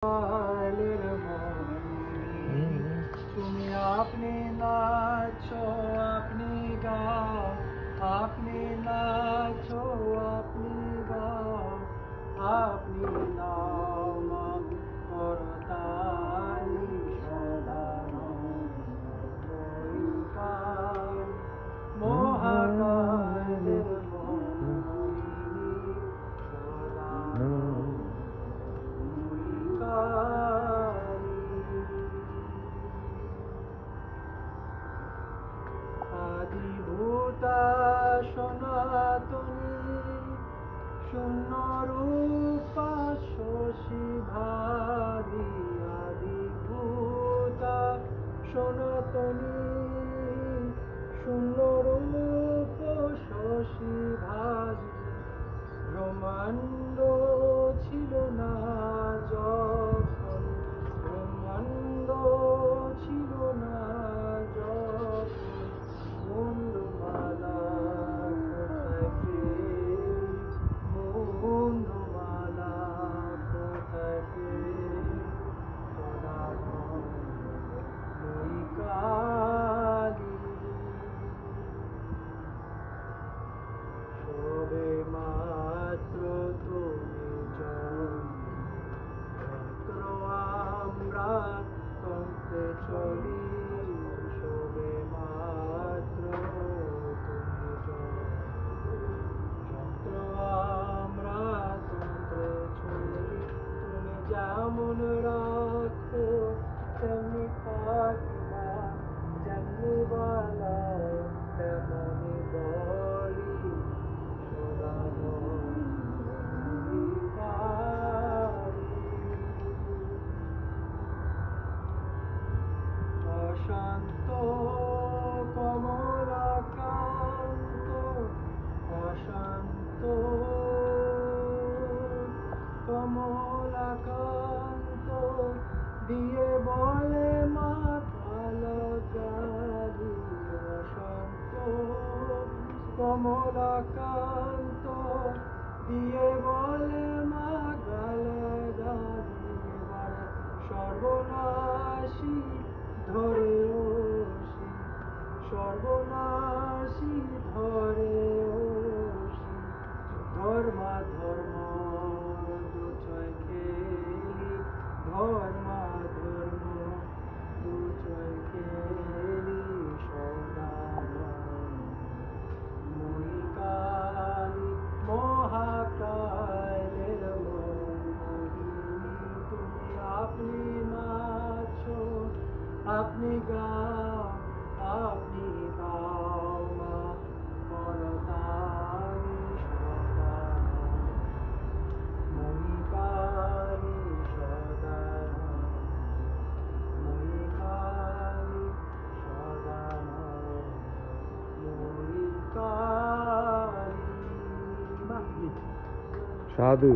কালের মনি, তুমি আপনি নাচো আপনি গাও, আপনি নাচো আপনি গাও, আপনি নাও মা করতালি সদা মহাকালের মোহিনী সদা আদিভূতা সনাতনী শূন্য রূপা শশী ভাবি, আদিভূতা সনাতনী শূন্য রূপ শশী ভাবি, ব্রহ্মাণ্ড ছিল না যখন, ব্রহ্মাণ্ড ছিল না যখন, মুন্ডমালা কোথায় পেলি, মুন্ডমালা কোথায় পেলি, সদানন্দময়ী কালী। সবে মাত্র তুমি যন্ত্র আমরা তন্ত্রে চলি, সবে মাত্র তুমি যন্ত্র আমরা তন্ত্রে চলি, তুমি যেমন রাখো তেমনি থাকি না, যেমনি বানাও তেমনি বলি, অশান্ত কমলাকান্ত, অশান্ত কমলাকান্ত দিয়ে বলে মাথা লগালি, অশান্ত কমলাকান্ত দিয়ে বলে মা গালাগালি, এবার সর্বনাশী ধরে ওষি, সর্বনাশী ধরে ওষি, ধর্মা ধর্ম দুচয় খেলি, ধর্মা ধর্ম দুচয় খেলি, সদানন্দময়ী কালী মহাকালের মোহিনী, তুমি আপনি নাচো আপনি গাও, আপনি গাও মা করতালি সদা ময়ী কালী, সদা ময়ী কালী, সদা ময়ী কালী। সাধু।